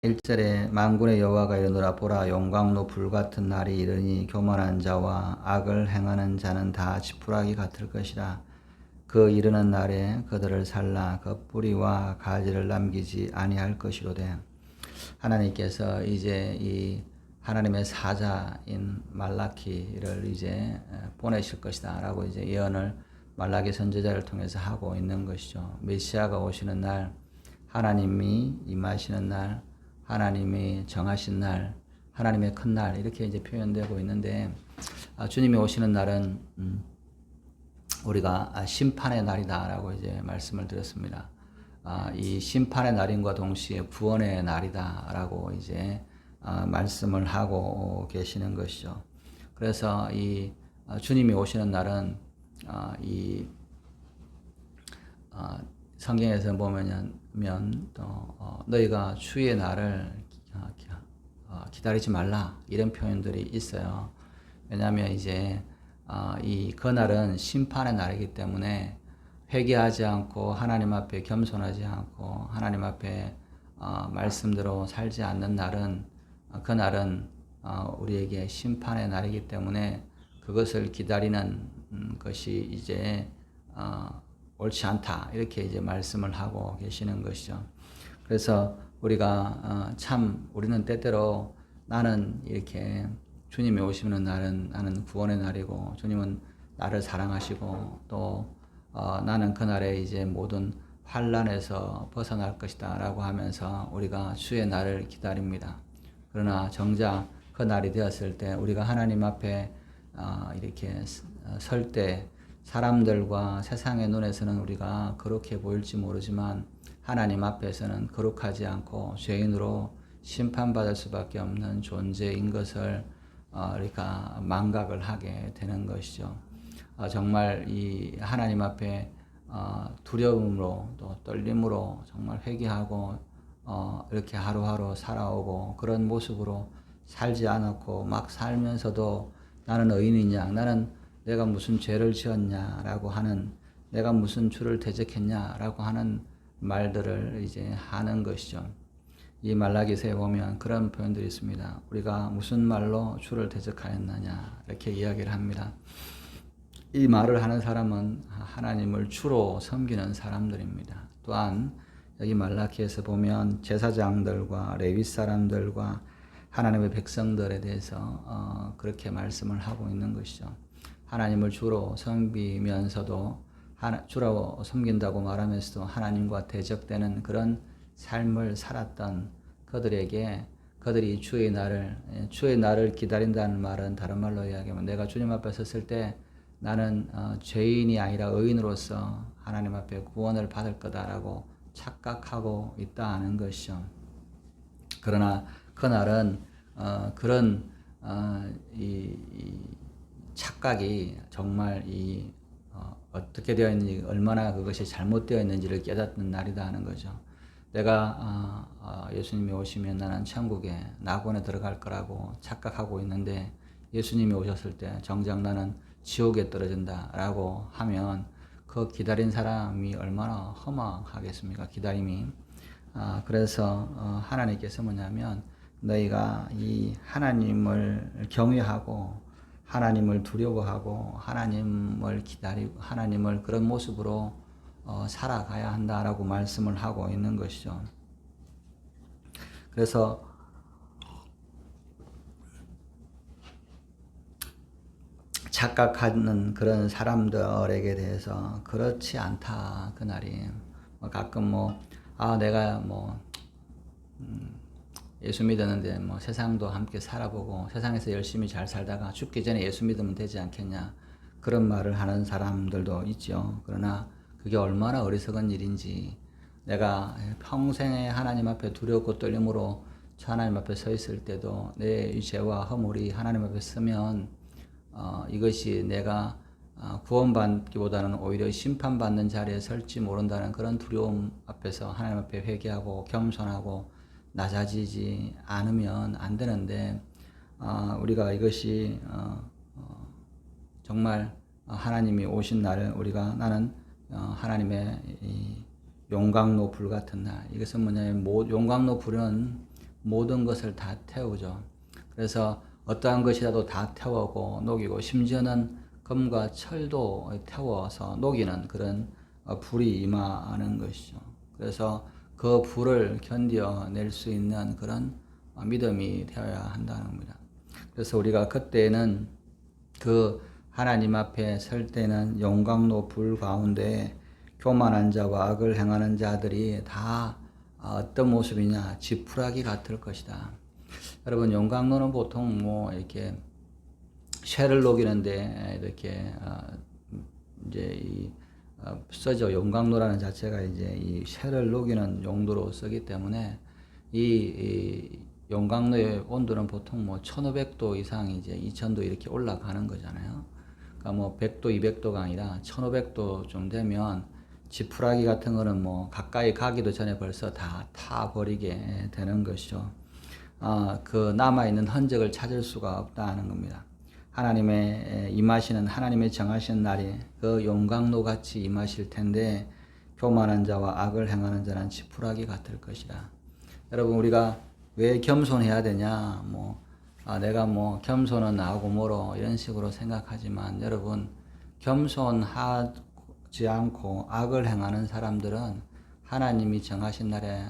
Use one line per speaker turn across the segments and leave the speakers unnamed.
1절에 만군의 여호와가 이르노라 보라 용광로 불같은 날이 이르니 교만한 자와 악을 행하는 자는 다 지푸라기 같을 것이라. 그 이르는 날에 그들을 살라 그 뿌리와 가지를 남기지 아니할 것이로되. 하나님께서 이제 이 하나님의 사자인 말라키를 이제 보내실 것이다 라고 이제 예언을 말라기 선지자를 통해서 하고 있는 것이죠. 메시아가 오시는 날, 하나님이 임하시는 날, 하나님이 정하신 날, 하나님의 큰 날, 이렇게 이제 표현되고 있는데, 주님이 오시는 날은 우리가 심판의 날이다라고 이제 말씀을 드렸습니다. 이 심판의 날인과 동시에 구원의 날이다라고 이제 말씀을 하고 계시는 것이죠. 그래서 이 주님이 오시는 날은 이 성경에서 보면 너희가 주의 날을 기다리지 말라 이런 표현들이 있어요. 왜냐하면 이제 이 그날은 심판의 날이기 때문에 회개하지 않고 하나님 앞에 겸손하지 않고 하나님 앞에 말씀대로 살지 않는 날은 그날은 우리에게 심판의 날이기 때문에 그것을 기다리는 것이 이제 옳지 않다 이렇게 이제 말씀을 하고 계시는 것이죠. 그래서 우리가 참 우리는 때때로 나는 이렇게 주님이 오시는 날은 나는 구원의 날이고 주님은 나를 사랑하시고 또 나는 그날에 이제 모든 환난에서 벗어날 것이다 라고 하면서 우리가 주의 날을 기다립니다. 그러나 정작 그 날이 되었을 때 우리가 하나님 앞에 이렇게 설 때 사람들과 세상의 눈에서는 우리가 거룩해 보일지 모르지만 하나님 앞에서는 거룩하지 않고 죄인으로 심판받을 수밖에 없는 존재인 것을 우리가 망각을 하게 되는 것이죠. 정말 이 하나님 앞에 두려움으로 또 떨림으로 정말 회개하고 이렇게 하루하루 살아오고 그런 모습으로 살지 않았고 막 살면서도 나는 의인이냐, 나는 내가 무슨 죄를 지었냐라고 하는, 내가 무슨 주를 대적했냐라고 하는 말들을 이제 하는 것이죠. 이 말라기서에 보면 그런 표현들이 있습니다. 우리가 무슨 말로 주를 대적하였느냐 이렇게 이야기를 합니다. 이 말을 하는 사람은 하나님을 주로 섬기는 사람들입니다. 또한 여기 말라기에서 보면 제사장들과 레위 사람들과 하나님의 백성들에 대해서 그렇게 말씀을 하고 있는 것이죠. 하나님을 주로 섬기면서도 주로 섬긴다고 말하면서도 하나님과 대적되는 그런 삶을 살았던 그들에게 그들이 주의 날을 기다린다는 말은 다른 말로 이야기하면 내가 주님 앞에 섰을 때 나는 죄인이 아니라 의인으로서 하나님 앞에 구원을 받을 거다라고 착각하고 있다는 것이죠. 그러나 그날은 그런 이 착각이 정말 어떻게 되어 있는지 얼마나 그것이 잘못되어 있는지를 깨닫는 날이다 하는 거죠. 내가 예수님이 오시면 나는 천국에 낙원에 들어갈 거라고 착각하고 있는데 예수님이 오셨을 때 정작 나는 지옥에 떨어진다라고 하면 그 기다린 사람이 얼마나 허망하겠습니까? 기다림이. 그래서 하나님께서 뭐냐면 너희가 이 하나님을 경외하고 하나님을 두려워하고 하나님을 기다리고 하나님을 그런 모습으로 살아가야 한다라고 말씀을 하고 있는 것이죠. 그래서 착각하는 그런 사람들에게 대해서 그렇지 않다 그날이. 가끔 내가 예수 믿었는데 세상도 함께 살아보고 세상에서 열심히 잘 살다가 죽기 전에 예수 믿으면 되지 않겠냐 그런 말을 하는 사람들도 있죠. 그러나 그게 얼마나 어리석은 일인지, 내가 평생에 하나님 앞에 두렵고 떨림으로 하나님 앞에 서 있을 때도 내 죄와 허물이 하나님 앞에 서면 이것이 내가 구원받기보다는 오히려 심판받는 자리에 설지 모른다는 그런 두려움 앞에서 하나님 앞에 회개하고 겸손하고 낮아지지 않으면 안 되는데 우리가 이것이 정말 하나님이 오신 날을 우리가 나는 하나님의 용광로 불 같은 날, 이것은 뭐냐면 용광로 불은 모든 것을 다 태우죠. 그래서 어떠한 것이라도 다 태우고 녹이고 심지어는 금과 철도 태워서 녹이는 그런 불이 임하는 것이죠. 그래서 그 불을 견뎌낼 수 있는 그런 믿음이 되어야 한다는 겁니다. 그래서 우리가 그때는 그 하나님 앞에 설 때는 용광로 불 가운데 교만한 자와 악을 행하는 자들이 다 어떤 모습이냐? 지푸라기 같을 것이다. 여러분, 용광로는 보통 뭐 이렇게 쇠를 녹이는데 이렇게 이제 써져. 용광로라는 자체가 이제 이 쇠를 녹이는 용도로 쓰기 때문에 이 용광로의 온도는 보통 뭐 1500도 이상 이제 2000도 이렇게 올라가는 거잖아요. 그러니까 뭐 100도, 200도가 아니라 1500도 좀 되면 지푸라기 같은 거는 뭐 가까이 가기도 전에 벌써 다 타버리게 되는 것이죠. 그 남아있는 흔적을 찾을 수가 없다는 겁니다. 하나님의 임하시는, 하나님의 정하시는 날이 그 용광로 같이 임하실 텐데 교만한 자와 악을 행하는 자는 지푸라기 같을 것이다. 여러분, 우리가 왜 겸손해야 되냐? 내가 겸손은 나하고 뭐로 이런 식으로 생각하지만 여러분, 겸손하지 않고 악을 행하는 사람들은 하나님이 정하신 날에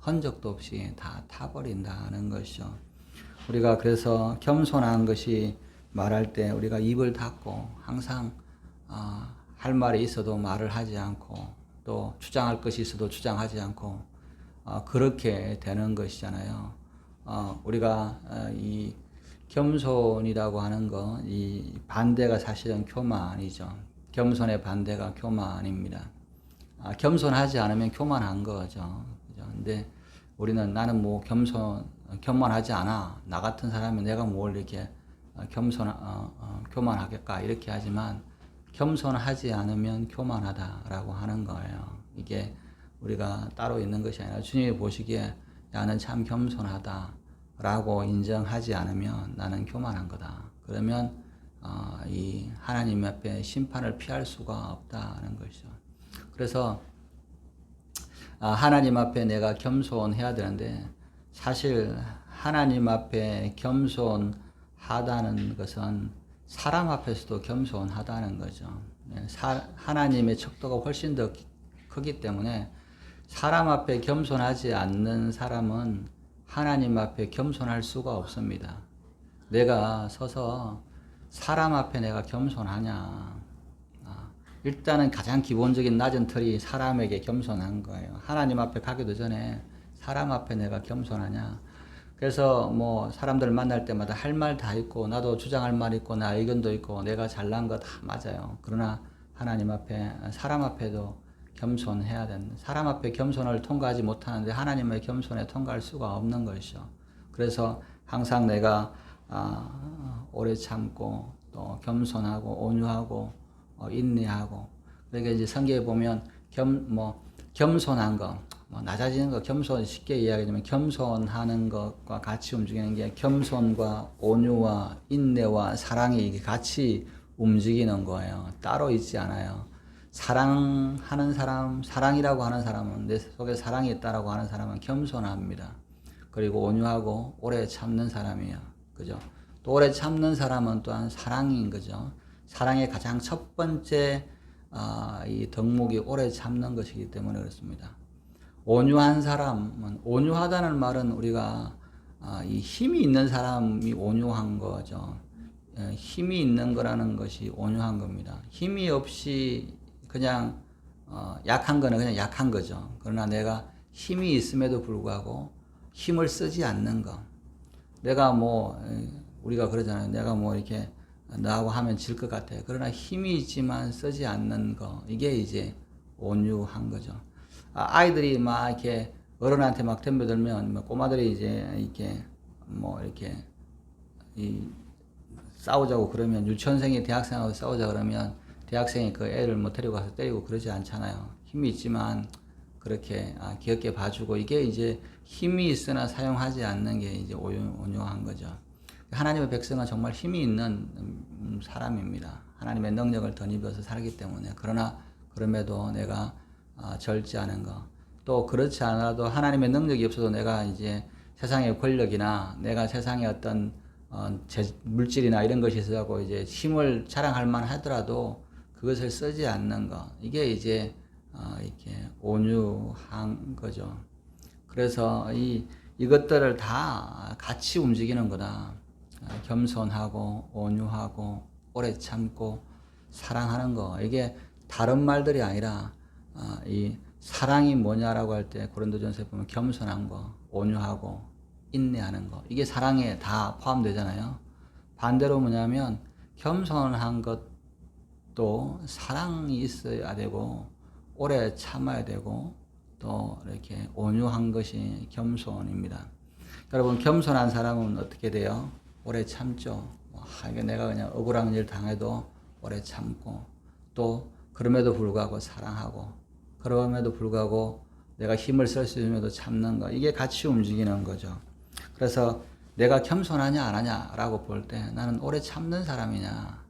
흔적도 없이 다 타버린다는 것이죠. 우리가 그래서 겸손한 것이 말할 때 우리가 입을 닫고 항상 할 말이 있어도 말을 하지 않고 또 주장할 것이 있어도 주장하지 않고 그렇게 되는 것이잖아요. 우리가 이 겸손이라고 하는 거, 이 반대가 사실은 교만이죠. 겸손의 반대가 교만입니다. 겸손하지 않으면 교만한 거죠. 근데 우리는 나는 교만하지 않아. 나 같은 사람이 내가 뭘 이렇게 교만하겠까 이렇게 하지만 겸손하지 않으면 교만하다라고 하는 거예요. 이게 우리가 따로 있는 것이 아니라 주님이 보시기에 나는 참 겸손하다라고 인정하지 않으면 나는 교만한 거다. 그러면 이 하나님 앞에 심판을 피할 수가 없다는 것이죠. 그래서 하나님 앞에 내가 겸손해야 되는데 사실 하나님 앞에 겸손하다는 것은 사람 앞에서도 겸손하다는 거죠. 하나님의 척도가 훨씬 더 크기 때문에 사람 앞에 겸손하지 않는 사람은 하나님 앞에 겸손할 수가 없습니다. 내가 서서 사람 앞에 내가 겸손하냐? 일단은 가장 기본적인 낮은 틀이 사람에게 겸손한 거예요. 하나님 앞에 가기도 전에 사람 앞에 내가 겸손하냐? 그래서 사람들 만날 때마다 할 말 다 있고 나도 주장할 말 있고 나 의견도 있고 내가 잘난 거 다 맞아요. 그러나 하나님 앞에 사람 앞에도 겸손해야 된다. 사람 앞에 겸손을 통과하지 못하는데 하나님의 겸손에 통과할 수가 없는 것이죠. 그래서 항상 내가 오래 참고 또 겸손하고 온유하고 인내하고 그러니까 이제 성경에 보면 겸손한 거 낮아지는 거 겸손 쉽게 이야기하면 겸손하는 것과 같이 움직이는 게 겸손과 온유와 인내와 사랑이 같이 움직이는 거예요. 따로 있지 않아요. 사랑하는 사람, 사랑이라고 하는 사람은 내 속에 사랑이 있다라고 하는 사람은 겸손합니다. 그리고 온유하고 오래 참는 사람이에요. 그죠? 또 오래 참는 사람은 또한 사랑인 거죠. 사랑의 가장 첫 번째 이 덕목이 오래 참는 것이기 때문에 그렇습니다. 온유한 사람은 온유하다는 말은 우리가 이 힘이 있는 사람이 온유한 거죠. 힘이 있는 거라는 것이 온유한 겁니다. 힘이 없이 그냥 약한 거는 그냥 약한 거죠. 그러나 내가 힘이 있음에도 불구하고 힘을 쓰지 않는 거. 내가 우리가 그러잖아요. 내가 이렇게 나하고 하면 질 것 같아. 그러나 힘이 있지만 쓰지 않는 거. 이게 이제 온유한 거죠. 아이들이 막 이렇게 어른한테 막 덤벼들면 꼬마들이 이제 이렇게 싸우자고 그러면 유치원생이 대학생하고 싸우자 그러면 대학생이 그 애를 데리고 가서 때리고 그러지 않잖아요. 힘이 있지만 그렇게 귀엽게 봐주고 이게 이제 힘이 있으나 사용하지 않는 게 이제 온유한 거죠. 하나님의 백성은 정말 힘이 있는 사람입니다. 하나님의 능력을 덧입어서 살기 때문에 그러나 그럼에도 내가 절제하는 거 또 그렇지 않아도 하나님의 능력이 없어도 내가 이제 세상의 권력이나 내가 세상의 어떤 물질이나 이런 것이 있어서 이제 힘을 자랑할 만하더라도 그것을 쓰지 않는 것, 이게 이제 이렇게 온유한 거죠. 그래서 이것들을 다 같이 움직이는 거다. 겸손하고 온유하고 오래 참고 사랑하는 거, 이게 다른 말들이 아니라 이 사랑이 뭐냐라고 할 때 고린도전서에 보면 겸손한 거, 온유하고 인내하는 거, 이게 사랑에 다 포함되잖아요. 반대로 뭐냐면 겸손한 것도 사랑이 있어야 되고 오래 참아야 되고 또 이렇게 온유한 것이 겸손입니다. 여러분, 겸손한 사람은 어떻게 돼요? 오래 참죠. 이게 내가 그냥 억울한 일 당해도 오래 참고, 또 그럼에도 불구하고 사랑하고, 그럼에도 불구하고 내가 힘을 쓸 수 있음에도 참는 거, 이게 같이 움직이는 거죠. 그래서 내가 겸손하냐 안 하냐라고 볼 때 나는 오래 참는 사람이냐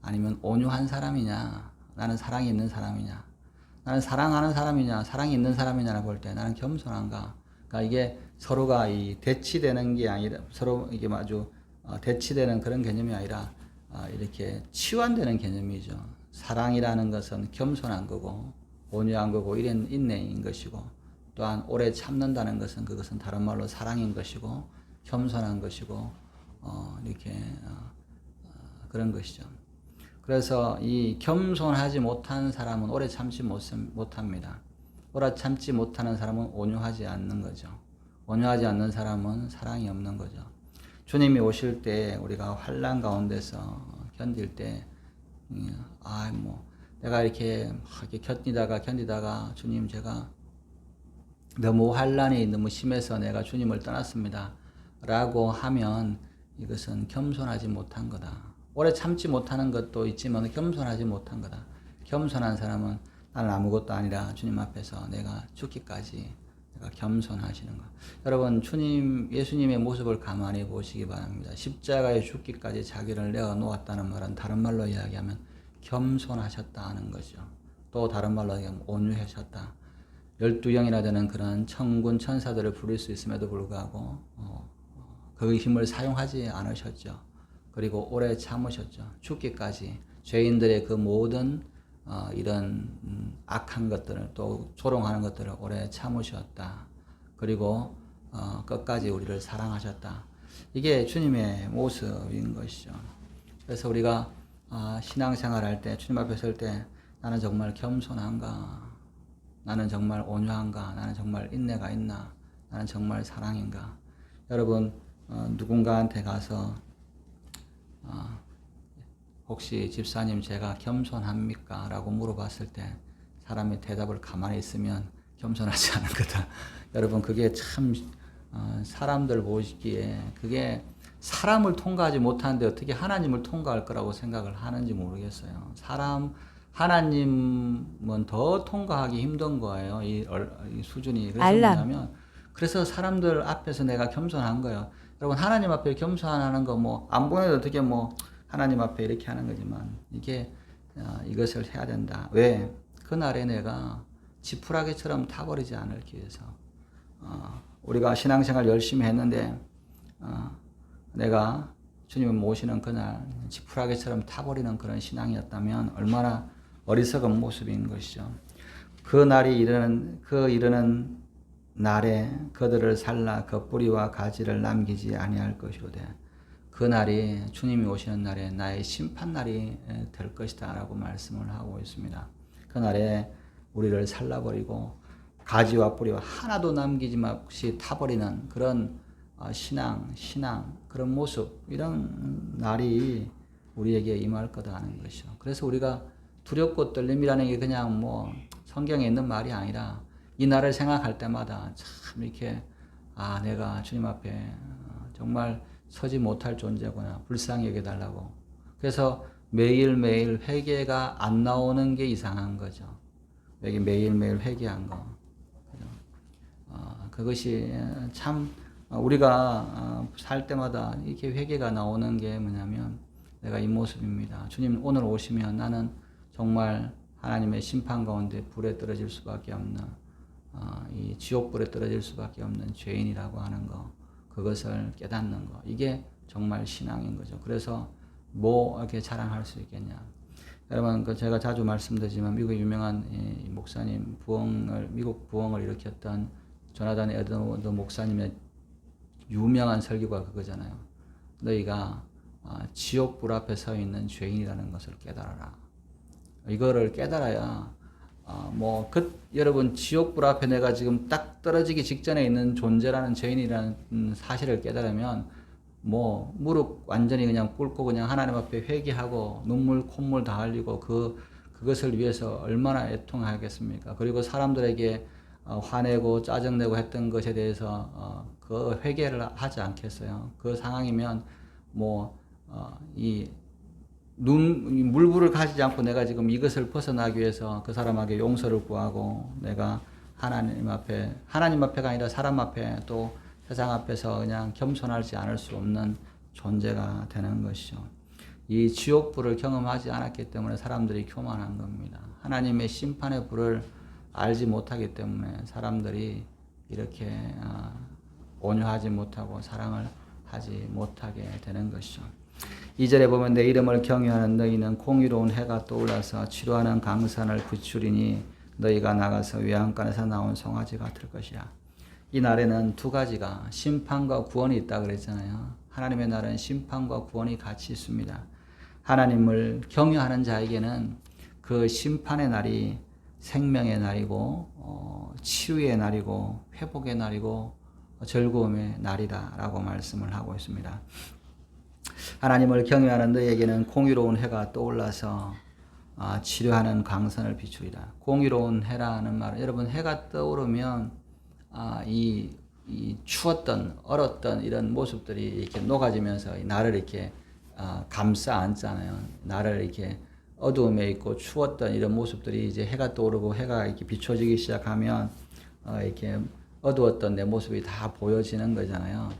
아니면 온유한 사람이냐, 나는 사랑이 있는 사람이냐, 나는 사랑하는 사람이냐 사랑이 있는 사람이냐라고 볼 때 나는 겸손한가. 그러니까 이게 서로가 대치되는 게 아니라, 서로 이게 아주 대치되는 그런 개념이 아니라 이렇게 치환되는 개념이죠. 사랑이라는 것은 겸손한 거고 온유한 거고 이런 인내인 것이고, 또한 오래 참는다는 것은 그것은 다른 말로 사랑인 것이고 겸손한 것이고 이렇게 그런 것이죠. 그래서 이 겸손하지 못한 사람은 오래 참지 못합니다. 오래 참지 못하는 사람은 온유하지 않는 거죠. 온유하지 않는 사람은 사랑이 없는 거죠. 주님이 오실 때 우리가 환난 가운데서 견딜 때 내가 이렇게 견디다가 주님, 제가 너무 환난이 너무 심해서 내가 주님을 떠났습니다 라고 하면 이것은 겸손하지 못한 거다. 오래 참지 못하는 것도 있지만 겸손하지 못한 거다. 겸손한 사람은 나는 아무것도 아니라 주님 앞에서 내가 죽기까지 내가 겸손하시는 것. 여러분, 예수님의 모습을 가만히 보시기 바랍니다. 십자가에 죽기까지 자기를 내어 놓았다는 말은 다른 말로 이야기하면 겸손하셨다는 거죠. 또 다른 말로 이야기하면 온유하셨다. 12영이나 되는 그런 천군 천사들을 부릴 수 있음에도 불구하고 그 힘을 사용하지 않으셨죠. 그리고 오래 참으셨죠. 죽기까지 죄인들의 그 모든 이런 악한 것들을, 또 조롱하는 것들을 오래 참으셨다. 그리고 끝까지 우리를 사랑하셨다. 이게 주님의 모습인 것이죠. 그래서 우리가 신앙생활 할 때, 주님 앞에 설 때 나는 정말 겸손한가? 나는 정말 온유한가? 나는 정말 인내가 있나? 나는 정말 사랑인가? 여러분, 누군가한테 가서 혹시 집사님 제가 겸손합니까? 라고 물어봤을 때 사람이 대답을 가만히 있으면 겸손하지 않은 거다. 여러분, 그게 참 사람들 보시기에 그게 사람을 통과하지 못하는데 어떻게 하나님을 통과할 거라고 생각을 하는지 모르겠어요. 하나님은 더 통과하기 힘든 거예요. 이 수준이. 그래서 뭐냐면, 그래서 사람들 앞에서 내가 겸손한 거예요. 여러분, 하나님 앞에 겸손하는 거 안 보내도 어떻게 하나님 앞에 이렇게 하는 거지만 이것을 해야 된다. 왜? 그날에 내가 지푸라기처럼 타버리지 않기 위해서. 우리가 신앙생활 열심히 했는데 내가 주님을 모시는 그날 지푸라기처럼 타버리는 그런 신앙이었다면 얼마나 어리석은 모습인 것이죠. 그 날이 이르는 날에 그들을 살라 그 뿌리와 가지를 남기지 아니할 것이로되, 그 날이 주님이 오시는 날에 나의 심판날이 될 것이다 라고 말씀을 하고 있습니다. 그 날에 우리를 살라버리고 가지와 뿌리와 하나도 남기지 없이 타버리는 그런 신앙 그런 모습, 이런 날이 우리에게 임할 거다 하는 것이죠. 그래서 우리가 두렵고 떨림이라는 게 그냥 성경에 있는 말이 아니라 이 날을 생각할 때마다 참 이렇게 내가 주님 앞에 정말 서지 못할 존재구나, 불쌍히 여겨달라고. 그래서 매일매일 회개가 안 나오는 게 이상한 거죠. 여기 매일매일 회개한 거. 그것이 참 우리가 살 때마다 이렇게 회개가 나오는 게 뭐냐면 내가 이 모습입니다. 주님 오늘 오시면 나는 정말 하나님의 심판 가운데 불에 떨어질 수밖에 없는 이 지옥불에 떨어질 수밖에 없는 죄인이라고 하는 거. 그것을 깨닫는 거. 이게 정말 신앙인 거죠. 그래서 뭐 이렇게 자랑할 수 있겠냐. 여러분, 제가 자주 말씀드리지만 미국 유명한 이 목사님 미국 부흥을 일으켰던 조나단 에드워드 목사님의 유명한 설교가 그거잖아요. 너희가 지옥 불 앞에 서 있는 죄인이라는 것을 깨달아라. 이거를 깨달아야 여러분 지옥 불 앞에 내가 지금 딱 떨어지기 직전에 있는 존재라는 죄인이라는 사실을 깨달으면 무릎 완전히 그냥 꿇고 그냥 하나님 앞에 회개하고 눈물 콧물 다 흘리고 그것을 위해서 얼마나 애통하겠습니까? 그리고 사람들에게 화내고 짜증내고 했던 것에 대해서 그 회개를 하지 않겠어요? 그 상황이면 물불을 가지지 않고 내가 지금 이것을 벗어나기 위해서 그 사람에게 용서를 구하고 내가 하나님 앞에가 아니라 사람 앞에 또 세상 앞에서 그냥 겸손하지 않을 수 없는 존재가 되는 것이죠. 이 지옥불을 경험하지 않았기 때문에 사람들이 교만한 겁니다. 하나님의 심판의 불을 알지 못하기 때문에 사람들이 이렇게 온유하지 못하고 사랑을 하지 못하게 되는 것이죠. 2절에 보면 내 이름을 경외하는 너희는 공의로운 해가 떠올라서 치료하는 강산을 부추리니 너희가 나가서 외양간에서 나온 송아지 같을 것이야. 이 날에는 두 가지가 심판과 구원이 있다 그랬잖아요. 하나님의 날은 심판과 구원이 같이 있습니다. 하나님을 경외하는 자에게는 그 심판의 날이 생명의 날이고 치유의 날이고 회복의 날이고 즐거움의 날이다라고 말씀을 하고 있습니다. 하나님을 경외하는 너희에게는 공의로운 해가 떠올라서 치료하는 광선을 비추리라. 공의로운 해라는 말은 여러분 해가 떠오르면 이 추웠던 얼었던 이런 모습들이 이렇게 녹아지면서 나를 이렇게 감싸 안잖아요. 나를 이렇게 어두움에 있고 추웠던 이런 모습들이 이제 해가 떠오르고 해가 이렇게 비춰지기 시작하면 이렇게 어두웠던 내 모습이 다 보여지는 거잖아요.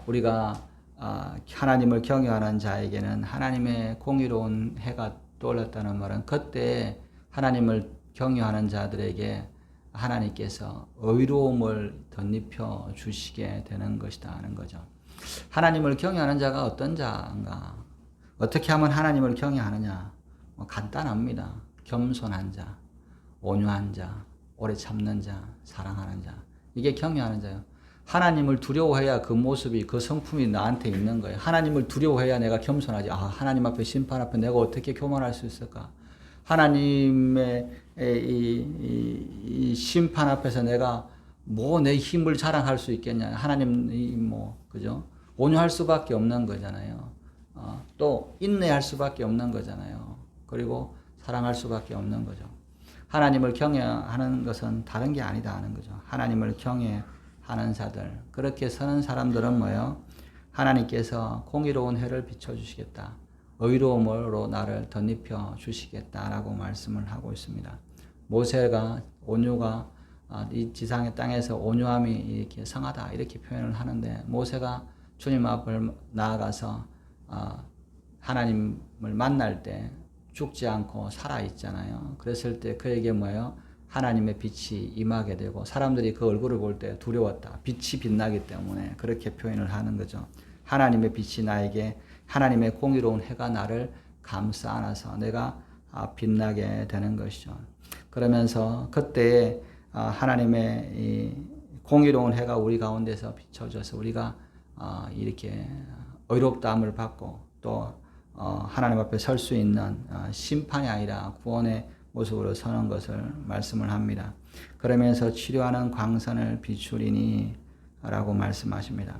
우리가 하나님을 경외하는 자에게는 하나님의 공의로운 해가 떠올랐다는 말은 그때 하나님을 경외하는 자들에게 하나님께서 의로움을 덧입혀 주시게 되는 것이다 하는 거죠. 하나님을 경외하는 자가 어떤 자인가? 어떻게 하면 하나님을 경외하느냐? 간단합니다. 겸손한 자, 온유한 자, 오래 참는 자, 사랑하는 자. 이게 경외하는 자예요. 하나님을 두려워해야 그 모습이, 그 성품이 나한테 있는 거예요. 하나님을 두려워해야 내가 겸손하지. 하나님 앞에, 심판 앞에 내가 어떻게 교만할 수 있을까? 하나님의 이 심판 앞에서 내가 내 힘을 자랑할 수 있겠냐. 하나님, 그죠? 온유할 수밖에 없는 거잖아요. 또 인내할 수밖에 없는 거잖아요. 그리고 사랑할 수밖에 없는 거죠. 하나님을 경외하는 것은 다른 게 아니다 하는 거죠. 하나님을 경외하는 자들, 그렇게 서는 사람들은 하나님께서 공의로운 해를 비춰주시겠다. 의로움으로 나를 덧입혀 주시겠다라고 말씀을 하고 있습니다. 모세가 온유가 이 지상의 땅에서 온유함이 이렇게 성하다 이렇게 표현을 하는데 모세가 주님 앞을 나아가서 하나님을 만날 때 죽지 않고 살아 있잖아요. 그랬을 때 그에게 하나님의 빛이 임하게 되고 사람들이 그 얼굴을 볼 때 두려웠다. 빛이 빛나기 때문에 그렇게 표현을 하는 거죠. 하나님의 빛이 나에게 하나님의 공의로운 해가 나를 감싸 안아서 내가 빛나게 되는 것이죠. 그러면서 그때 하나님의 이 공의로운 해가 우리 가운데서 비춰져서 우리가 이렇게 의롭다함을 받고 또 하나님 앞에 설 수 있는 심판이 아니라 구원의 모습으로 서는 것을 말씀을 합니다. 그러면서 치료하는 광선을 비추리니 라고 말씀하십니다.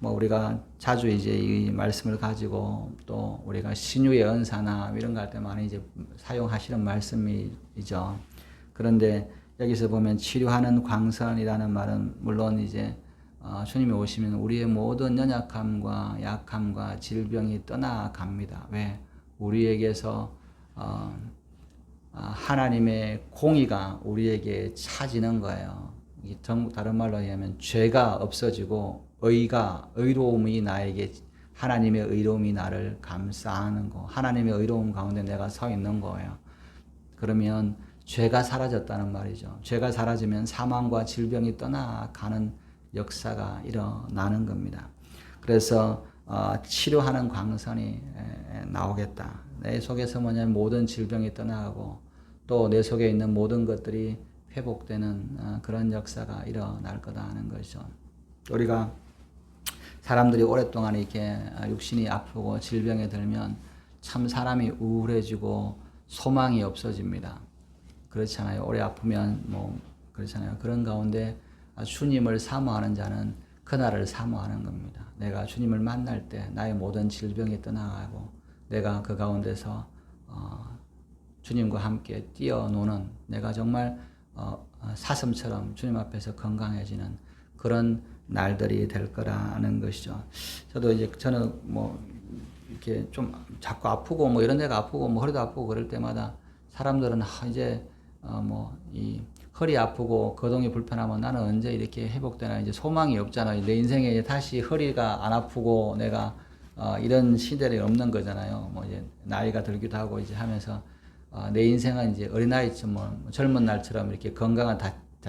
우리가 자주 이제 이 말씀을 가지고 또 우리가 신유의 은사나 이런 거 할 때 많이 이제 사용하시는 말씀이죠. 그런데 여기서 보면 치료하는 광선이라는 말은 물론 이제 주님이 오시면 우리의 모든 연약함과 약함과 질병이 떠나갑니다. 왜? 우리에게서 하나님의 공의가 우리에게 차지는 거예요. 다른 말로 하면 죄가 없어지고 의로움이 나에게 하나님의 의로움이 나를 감싸는 거. 하나님의 의로움 가운데 내가 서 있는 거예요. 그러면 죄가 사라졌다는 말이죠. 죄가 사라지면 사망과 질병이 떠나가는 역사가 일어나는 겁니다. 그래서 치료하는 광선이 나오겠다. 내 속에서 뭐냐면 모든 질병이 떠나가고 또 내 속에 있는 모든 것들이 회복되는 그런 역사가 일어날 거다 하는 것이죠. 우리가 사람들이 오랫동안 이렇게 육신이 아프고 질병에 들면 참 사람이 우울해지고 소망이 없어집니다. 그렇잖아요. 오래 아프면 뭐 그렇잖아요. 그런 가운데 주님을 사모하는 자는 그날을 사모하는 겁니다. 내가 주님을 만날 때 나의 모든 질병이 떠나가고 내가 그 가운데서 주님과 함께 뛰어노는 내가 정말 사슴처럼 주님 앞에서 건강해지는 그런 날들이 될 거라는 것이죠. 저는 뭐 이렇게 좀 자꾸 아프고 뭐 이런 데가 아프고 뭐 허리도 아프고 그럴 때마다 사람들은 이제 뭐 이 허리 아프고 거동이 불편하면 나는 언제 이렇게 회복되나 이제 소망이 없잖아요. 내 인생에 이제 다시 허리가 안 아프고 내가 이런 시대가 없는 거잖아요. 뭐 이제 나이가 들기도 하고 이제 하면서 내 인생은 이제 어린아이처럼 뭐 젊은 날처럼 이렇게 건강한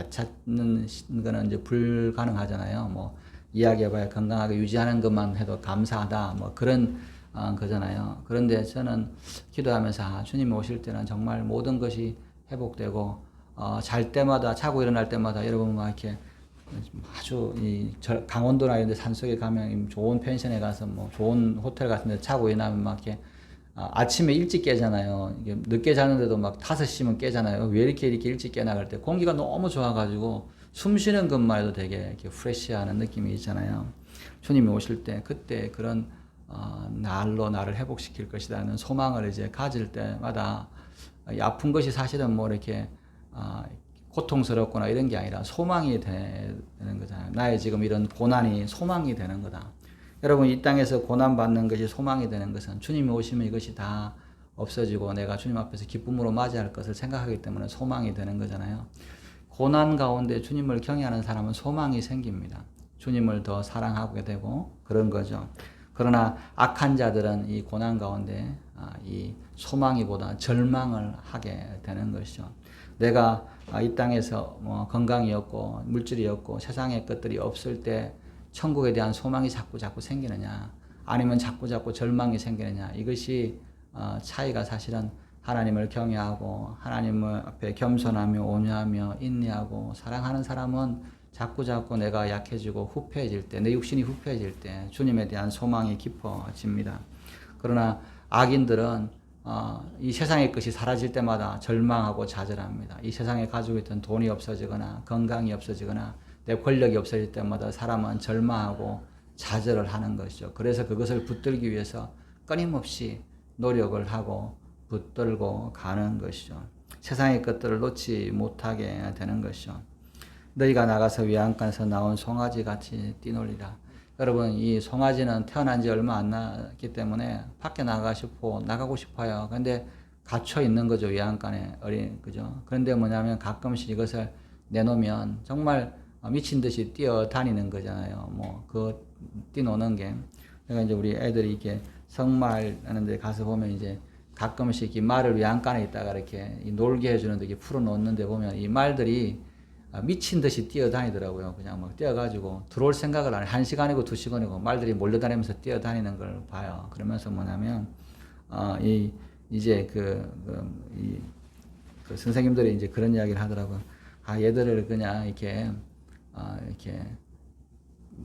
찾는 거는 이제 불가능하잖아요. 뭐 이야기해봐야 건강하게 유지하는 것만 해도 감사하다. 뭐 그런 거잖아요. 그런데 저는 기도하면서 주님 오실 때는 정말 모든 것이 회복되고 잘 때마다 자고 일어날 때마다 여러분 막 이렇게 아주 강원도나 이런 데 산속에 가면 좋은 펜션에 가서 뭐 좋은 호텔 같은 데 자고 일어나면 막 이렇게 아침에 일찍 깨잖아요. 이게 늦게 자는데도 막 5시면 깨잖아요. 왜 이렇게 일찍 깨나 그럴 때 공기가 너무 좋아가지고 숨 쉬는 것만 해도 되게 이렇게 프레시하는 느낌이 있잖아요. 주님이 오실 때 그때 그런 날로 나를 회복시킬 것이라는 소망을 이제 가질 때마다 이 아픈 것이 사실은 뭐 이렇게 고통스럽거나 이런 게 아니라 소망이 되는 거잖아요. 나의 지금 이런 고난이 소망이 되는 거다. 여러분 이 땅에서 고난받는 것이 소망이 되는 것은 주님이 오시면 이것이 다 없어지고 내가 주님 앞에서 기쁨으로 맞이할 것을 생각하기 때문에 소망이 되는 거잖아요. 고난 가운데 주님을 경외하는 사람은 소망이 생깁니다. 주님을 더 사랑하게 되고 그런 거죠. 그러나 악한 자들은 이 고난 가운데 이 소망이보다 절망을 하게 되는 것이죠. 내가 이 땅에서 뭐 건강이 없고 물질이 없고 세상의 것들이 없을 때 천국에 대한 소망이 자꾸 생기느냐 아니면 자꾸 절망이 생기느냐 이것이 차이가 사실은 하나님을 경외하고 하나님 앞에 겸손하며 온유하며 인내하고 사랑하는 사람은 자꾸 내가 약해지고 후패해질 때 내 육신이 후패해질 때 주님에 대한 소망이 깊어집니다. 그러나 악인들은 이 세상의 것이 사라질 때마다 절망하고 좌절합니다. 이 세상에 가지고 있던 돈이 없어지거나 건강이 없어지거나 내 권력이 없어질 때마다 사람은 절망하고 좌절을 하는 것이죠. 그래서 그것을 붙들기 위해서 끊임없이 노력을 하고 붙들고 가는 것이죠. 세상의 것들을 놓지 못하게 되는 것이죠. 너희가 나가서 외양간에서 나온 송아지 같이 뛰놀리라. 여러분 이 송아지는 태어난 지 얼마 안 났기 때문에 밖에 나가고 싶어요. 근데 갇혀 있는 거죠. 외양간에 그죠. 그런데 뭐냐면 가끔씩 이것을 내놓으면 정말 미친 듯이 뛰어다니는 거잖아요. 뭐 뛰노는 게. 그러니까 이제 우리 애들이 이렇게 성말 하는 데 가서 보면 이제 가끔씩 이렇게 말을 외양간에 있다가 이렇게 놀게 해주는데 이렇게 풀어놓는데 보면 이 말들이 미친 듯이 뛰어다니더라고요. 그냥 막 뛰어가지고 들어올 생각을 안 해. 1시간이고 2시간이고 말들이 몰려다니면서 뛰어다니는 걸 봐요. 그러면서 뭐냐면 이제 그 선생님들이 이제 그런 이야기를 하더라고요. 얘들을 그냥 이렇게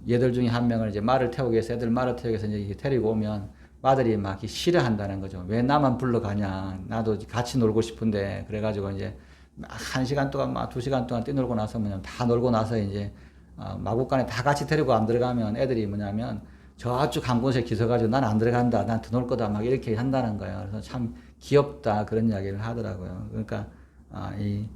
얘들 중에 한 명을 이제 말을 태우기 위해서 애들 말을 태우기 위해서 이제 데리고 오면 마들이 막 싫어한다는 거죠. 왜 나만 불러가냐. 나도 같이 놀고 싶은데. 그래가지고 이제 1시간 동안, 2시간 동안 뛰놀고 나서 다 놀고 나서 이제 마구간에 다 같이 데리고 안 들어가면 애들이 뭐냐면 저쪽 한 곳에 기서가지고 난 안 들어간다. 난 더 놀 거다. 막 이렇게 한다는 거예요. 그래서 참 귀엽다. 그런 이야기를 하더라고요. 그러니까 이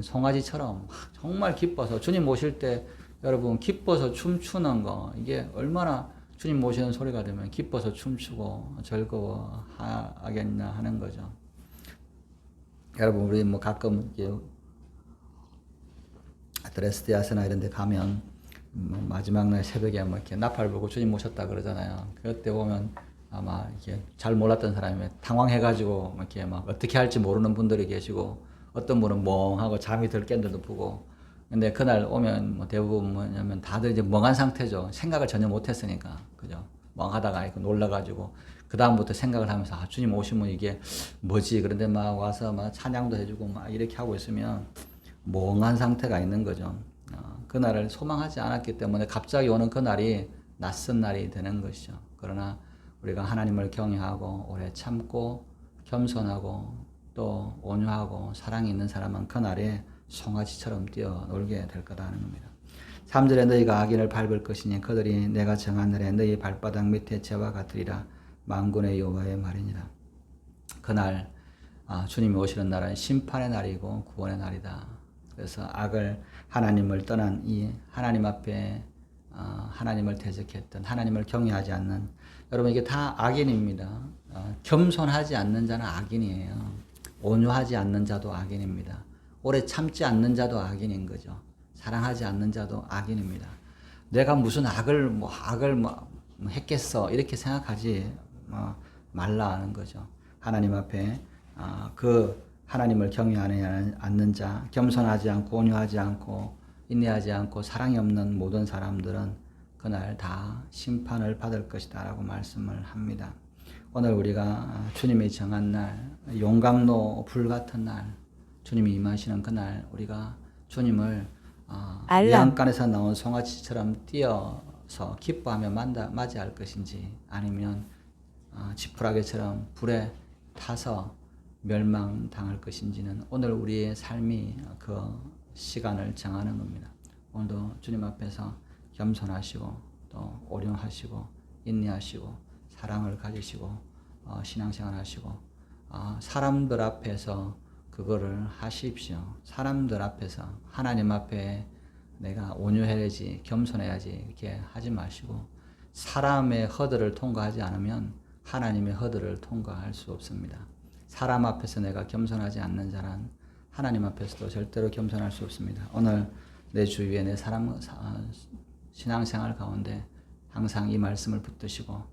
송아지처럼 정말 기뻐서 주님 모실 때 여러분 기뻐서 춤추는 거 이게 얼마나 주님 모시는 소리가 되면 기뻐서 춤추고 즐거워하겠나 하는 거죠. 여러분 우리 뭐 가끔 드레스데아스나 이런 데 가면 뭐 마지막 날 새벽에 뭐 이렇게 나팔 불고 주님 모셨다 그러잖아요. 그때 보면 아마 이렇게 잘 몰랐던 사람이 당황해가지고 이렇게 막 어떻게 할지 모르는 분들이 계시고 어떤 분은 멍하고 잠이 들 깬데도 보고 근데 그날 오면 뭐 대부분 뭐냐면 다들 이제 멍한 상태죠. 생각을 전혀 못했으니까. 그죠? 멍하다가 이렇게 놀라가지고 그다음부터 생각을 하면서 아, 주님 오시면 이게 뭐지? 그런데 막 와서 막 찬양도 해주고 막 이렇게 하고 있으면 멍한 상태가 있는 거죠. 그날을 소망하지 않았기 때문에 갑자기 오는 그날이 낯선 날이 되는 것이죠. 그러나 우리가 하나님을 경외하고 오래 참고 겸손하고 또 온유하고 사랑이 있는 사람은 그날에 송아지처럼 뛰어놀게 될 거라는 겁니다. 3절에 너희가 악인을 밟을 것이니 그들이 내가 정한 날에 너희 발바닥 밑에 재와 같으리라. 만군의 여호와의 말이니라. 그날 주님이 오시는 날은 심판의 날이고 구원의 날이다. 그래서 악을 하나님을 떠난 이 하나님 앞에 하나님을 대적했던 하나님을 경외하지 않는 여러분 이게 다 악인입니다. 겸손하지 않는 자는 악인이에요. 온유하지 않는 자도 악인입니다. 오래 참지 않는 자도 악인인 거죠. 사랑하지 않는 자도 악인입니다. 내가 무슨 악을 했겠어 이렇게 생각하지 말라는 거죠. 하나님 앞에 그 하나님을 경외하지 않는 자, 겸손하지 않고 온유하지 않고 인내하지 않고 사랑이 없는 모든 사람들은 그날 다 심판을 받을 것이다 라고 말씀을 합니다. 오늘 우리가 주님이 정한 날, 용광로 불같은 날, 주님이 임하시는 그날 우리가 주님을 외양간에서 나온 송아지처럼 뛰어서 기뻐하며 맞이할 것인지 아니면 지푸라기처럼 불에 타서 멸망당할 것인지는 오늘 우리의 삶이 그 시간을 정하는 겁니다. 오늘도 주님 앞에서 겸손하시고 또 오령하시고 인내하시고 사랑을 가지시고 신앙생활 하시고 사람들 앞에서 그거를 하십시오. 사람들 앞에서 하나님 앞에 내가 온유해야지 겸손해야지 이렇게 하지 마시고 사람의 허들을 통과하지 않으면 하나님의 허들을 통과할 수 없습니다. 사람 앞에서 내가 겸손하지 않는 자는 하나님 앞에서도 절대로 겸손할 수 없습니다. 오늘 내 주위에 내 신앙생활 가운데 항상 이 말씀을 붙드시고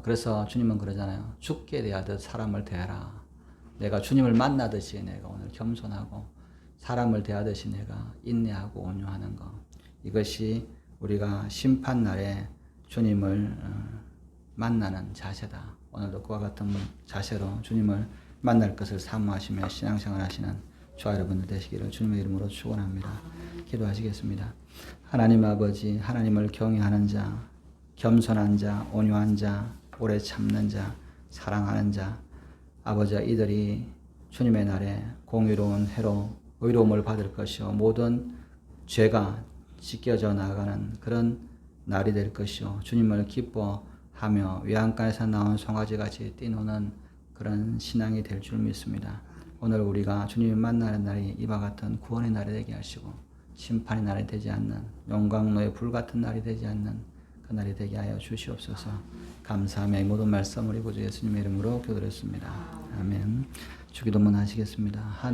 그래서 주님은 그러잖아요. 죽게 대하듯 사람을 대하라. 내가 주님을 만나듯이 내가 오늘 겸손하고 사람을 대하듯이 내가 인내하고 온유하는 것. 이것이 우리가 심판날에 주님을 만나는 자세다. 오늘도 그와 같은 자세로 주님을 만날 것을 사모하시며 신앙생활 하시는 저와 여러분들 되시기를 주님의 이름으로 축원합니다. 기도하시겠습니다. 하나님 아버지, 하나님을 경외하는 자, 겸손한 자, 온유한 자, 오래 참는 자, 사랑하는 자, 아버지와 이들이 주님의 날에 공의로운 해로 의로움을 받을 것이요 모든 죄가 씻겨져 나가는 그런 날이 될 것이요 주님을 기뻐하며 외양간에서 나온 송아지같이 뛰노는 그런 신앙이 될 줄 믿습니다. 오늘 우리가 주님을 만나는 날이 이와 같은 구원의 날이 되게 하시고 심판의 날이 되지 않는 용광로의 불같은 날이 되지 않는 그 날이 되게 하여 주시옵소서. 감사하며 이 모든 말씀 우리 구주 예수님의 이름으로 기도드렸습니다. 아멘. 주기도문 하시겠습니다. 하늘